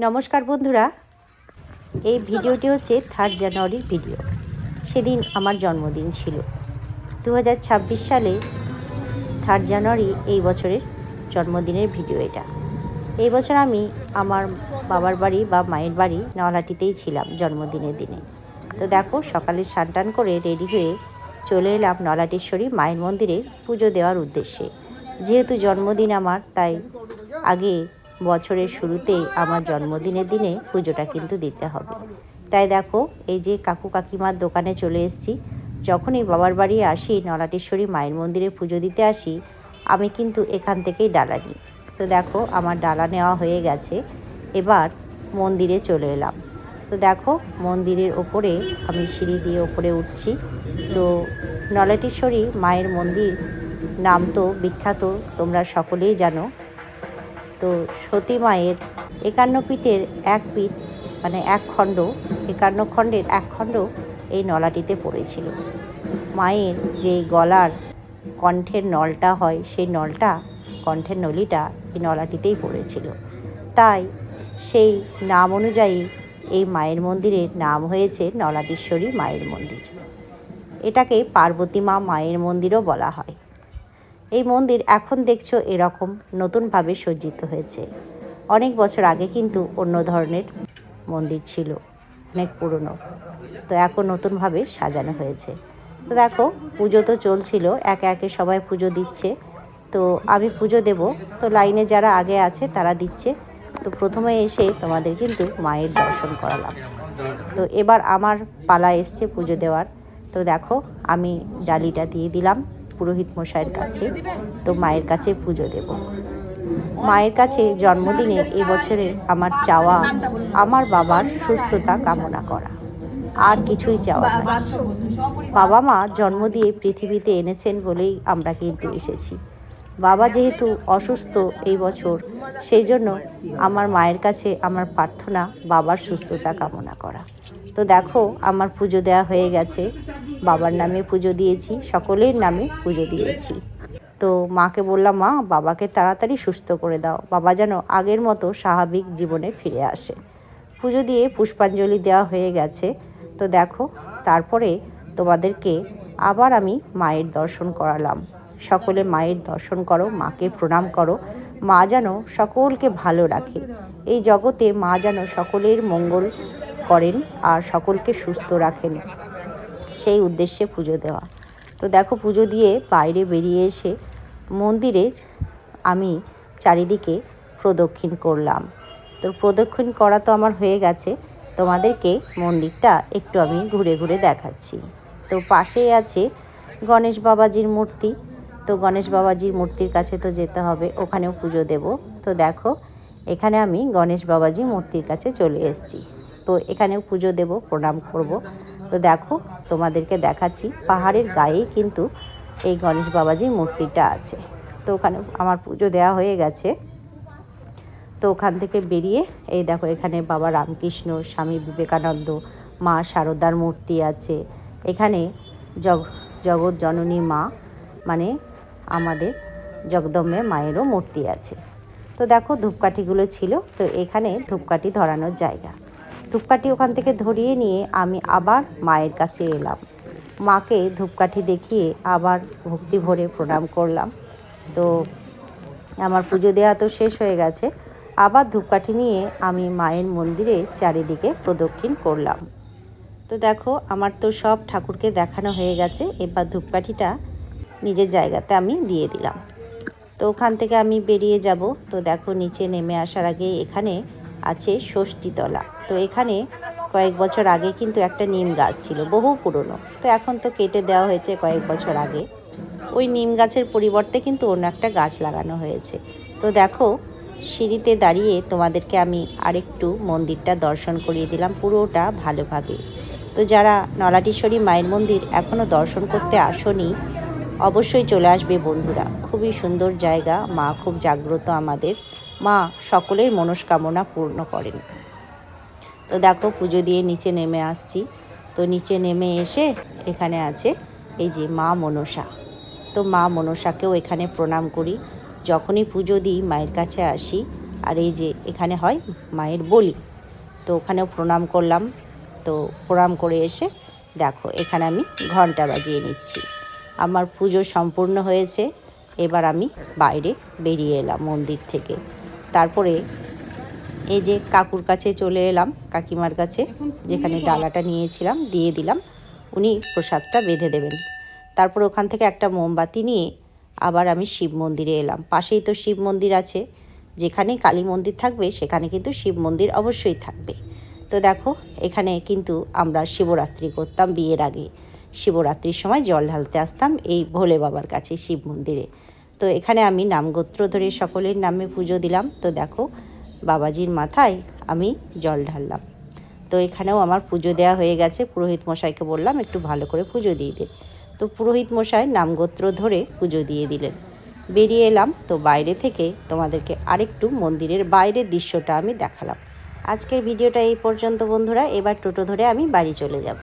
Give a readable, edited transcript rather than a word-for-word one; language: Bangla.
নমস্কার বন্ধুরা, এই ভিডিওটি হচ্ছে 3 জানুয়ারির ভিডিও। সেদিন আমার জন্মদিন ছিল। 2026 সালে 3 জানুয়ারি এই বছরের জন্মদিনের ভিডিও এটা। এই বছর আমি আমার বাবার বাড়ি বা মায়ের বাড়ি নলহাটিতেই ছিলাম জন্মদিনের দিনে। তো দেখো, সকালে স্নান টান করে রেডি হয়ে চলে এলাম নলহাটেশ্বরী মায়ের মন্দিরে পুজো দেওয়ার উদ্দেশ্যে। যেহেতু জন্মদিন আমার, তাই আগে বছরের শুরুতেই আমার জন্মদিনের দিনে পুজোটা কিন্তু দিতে হবে। তাই দেখো, এই যে কাকু কাকিমার দোকানে চলে এসেছি। যখনই বাবার বাড়ি আসি, নলহাটেশ্বরী মায়ের মন্দিরে পুজো দিতে আসি, আমি কিন্তু এখান থেকেই ডালা নিই। তো দেখো, আমার ডালা নেওয়া হয়ে গেছে। এবার মন্দিরে চলে এলাম। তো দেখো, মন্দিরের ওপরে আমি সিঁড়ি দিয়ে ওপরে উঠছি। তো নলহাটেশ্বরী মায়ের মন্দির নাম তো বিখ্যাত, তোমরা সকলেই জানো। তো সতী মায়ের 51 পীঠের এক পীঠ, মানে এক খণ্ড, 51 খণ্ডের এক খণ্ড এই নলাটিতে পড়েছিল। মায়ের যে গলার কণ্ঠের নলটা হয়, সেই নলটা, কণ্ঠের নলিটা এই নলাটিতেই পড়েছিল। তাই সেই নাম অনুযায়ী এই মায়ের মন্দিরের নাম হয়েছে নলাটেশ্বরী মায়ের মন্দির। এটাকে পার্বতী মা মায়ের মন্দিরও বলা হয়। এই মন্দির এখন দেখছো এরকম নতুনভাবে সজ্জিত হয়েছে। অনেক বছর আগে কিন্তু অন্য ধরনের মন্দির ছিল, অনেক পুরনো। তো এখন নতুনভাবে সাজানো হয়েছে। তো দেখো, পুজো তো চলছিল, একে একে সবাই পুজো দিচ্ছে। তো আমি পুজো দেব, তো লাইনে যারা আগে আছে তারা দিচ্ছে। তো প্রথমে এসে তোমাদের কিন্তু মায়ের দর্শন করালাম। তো এবার আমার পালা এসছে পুজো দেওয়ার। তো দেখো, আমি ডালিটা দিয়ে দিলাম পুরোহিত মশাইয়ের কাছে। তো মায়ের কাছে পুজো দেব। মায়ের কাছে জন্মদিনে এবছরে আমার চাওয়া আমার বাবার সুস্থতা কামনা করা, আর কিছুই চাওয়া নাই। বাবা মা জন্ম দিয়ে পৃথিবীতে এনেছেন বলেই আমরা কিন্তু এসেছি। বাবা যেহেতু অসুস্থ এই বছর, সেই জন্য আমার মায়ের কাছে আমার প্রার্থনা বাবার সুস্থতা কামনা করা। তো দেখো, আমার পুজো দেওয়া হয়ে গেছে। বাবার নামে পুজো দিয়েছি, সকলের নামে পুজো দিয়েছি। তো মাকে বললাম, মা, বাবাকে তাড়াতাড়ি সুস্থ করে দাও, বাবা যেন আগের মতো স্বাভাবিক জীবনে ফিরে আসে। পুজো দিয়ে পুষ্পাঞ্জলি দেওয়া হয়ে গেছে। তো দেখো, তারপরে তোমাদেরকে আবার আমি মায়ের দর্শন করালাম। সকলে মায়ের দর্শন করো, মাকে প্রণাম করো। মা যেন সকলকে ভালো রাখে। এই জগতে মা যেন সকলের মঙ্গল করেন আর সকলকে সুস্থ রাখেন, সেই উদ্দেশ্যে পুজো দেওয়া। তো দেখো, পুজো দিয়ে বাইরে বেরিয়ে এসে মন্দিরে আমি চারিদিকে প্রদক্ষিণ করলাম। তো প্রদক্ষিণ করা তো আমার হয়ে গেছে, তোমাদেরকে মন্দিরটা একটু আমি ঘুরে ঘুরে দেখাচ্ছি। তো পাশেই আছে গণেশ বাবাজির মূর্তি। তো গণেশ বাবাজির মূর্তির কাছে তো যেতে হবে, ওখানেও পুজো দেব। তো দেখো, এখানে আমি গণেশ বাবাজির মূর্তির কাছে চলে এসেছি। তো এখানেও পুজো দেব, প্রণাম করব। তো দেখো, তোমাদেরকে দেখাচ্ছি, পাহাড়ের গায়েই কিন্তু এই গণেশ বাবাজির মূর্তিটা আছে। তো ওখানে আমার পুজো দেওয়া হয়ে গেছে। তো ওখান থেকে বেরিয়ে এই দেখো, এখানে বাবা রামকৃষ্ণ, স্বামী বিবেকানন্দ, মা শারদার মূর্তি আছে। এখানে জগৎ জননী মা, মানে আমাদের জগদম্বে মায়েরও মূর্তি আছে। তো দেখো, ধূপকাঠিগুলো ছিল, তো এখানে ধূপকাঠি ধরানোর জায়গা। ধূপকাঠি ওখান থেকে ধরিয়ে নিয়ে আমি আবার মায়ের কাছে এলাম। মাকে ধূপকাঠি দেখিয়ে আবার ভক্তি ভরে প্রণাম করলাম। তো আমার পুজো দেওয়া তো শেষ হয়ে গেছে। আবার ধূপকাঠি নিয়ে আমি মায়ের মন্দিরে চারিদিকে প্রদক্ষিণ করলাম। তো দেখো, আমার তো সব ঠাকুরকে দেখানো হয়ে গেছে। এবার ধূপকাঠিটা নিজের জায়গাতে আমি দিয়ে দিলাম। তো ওখান থেকে আমি বেরিয়ে যাব। তো দেখো, নিচে নেমে আসার আগে এখানে আছে ষষ্ঠীতলা। তো এখানে কয়েক বছর আগে কিন্তু একটা নিম গাছ ছিল, বহু পুরনো। তো এখন তো কেটে দেওয়া হয়েছে কয়েক বছর আগে। ওই নিম গাছের পরিবর্তে কিন্তু অন্য একটা গাছ লাগানো হয়েছে। তো দেখো, সিঁড়িতে দাঁড়িয়ে তোমাদেরকে আমি আরেকটু মন্দিরটা দর্শন করিয়ে দিলাম পুরোটা ভালোভাবে। তো যারা নলাটেশ্বরী মায়ের মন্দির এখনও দর্শন করতে আসোনি, অবশ্যই চলে আসবে বন্ধুরা। খুবই সুন্দর জায়গা, মা খুব জাগ্রত আমাদের। মা সকলের মনস্কামনা পূর্ণ করেন। তো দেখো, পুজো দিয়ে নিচে নেমে আসছি। তো নিচে নেমে এসে এখানে আছে এই যে মা মনসা। তো মা মনসাকেও এখানে প্রণাম করি। যখনই পুজো দিই মায়ের কাছে আসি, আর এই যে এখানে হয় মায়ের বলি, তো ওখানেও প্রণাম করলাম। তো প্রণাম করে এসে দেখো এখানে আমি ঘন্টা বাজিয়ে নিচ্ছি। আমার পুজো সম্পূর্ণ হয়েছে। এবার আমি বাইরে বেরিয়ে এলাম মন্দির থেকে। তারপরে এই যে কাকুর কাছে চলে এলাম, কাকিমার কাছে, যেখানে ডালাটা নিয়েছিলাম দিয়ে দিলাম, উনি প্রসাদটা বেঁধে দেবেন। তারপর ওখান থেকে একটা মোমবাতি নিয়ে আবার আমি শিব মন্দিরে এলাম। পাশেই তো শিব মন্দির আছে, যেখানে কালী মন্দির থাকবে সেখানে কিন্তু শিব মন্দির অবশ্যই থাকবে। তো দেখো এখানে কিন্তু আমরা শিবরাত্রি করতাম বিয়ের আগে। শিবরাত্রির সময় জল ঢালতে আসতাম এই ভোলে বাবার কাছে শিব মন্দিরে। তো এখানে আমি নামগোত্র ধরে সকলের নামে পুজো দিলাম। তো দেখো বাবাজির মাথায় আমি জল ঢাললাম। তো এখানেও আমার পুজো দেওয়া হয়ে গেছে। পুরোহিত মশাইকে বললাম একটু ভালো করে পুজো দিয়ে দিন। তো পুরোহিত মশাই নামগোত্র ধরে পুজো দিয়ে দিলেন। বেরিয়ে এলাম। তো বাইরে থেকে তোমাদেরকে আরেকটু মন্দিরের বাইরের দৃশ্যটা আমি দেখালাম। আজকের ভিডিওটা এই পর্যন্ত বন্ধুরা। এবার টোটো ধরে আমি বাড়ি চলে যাব।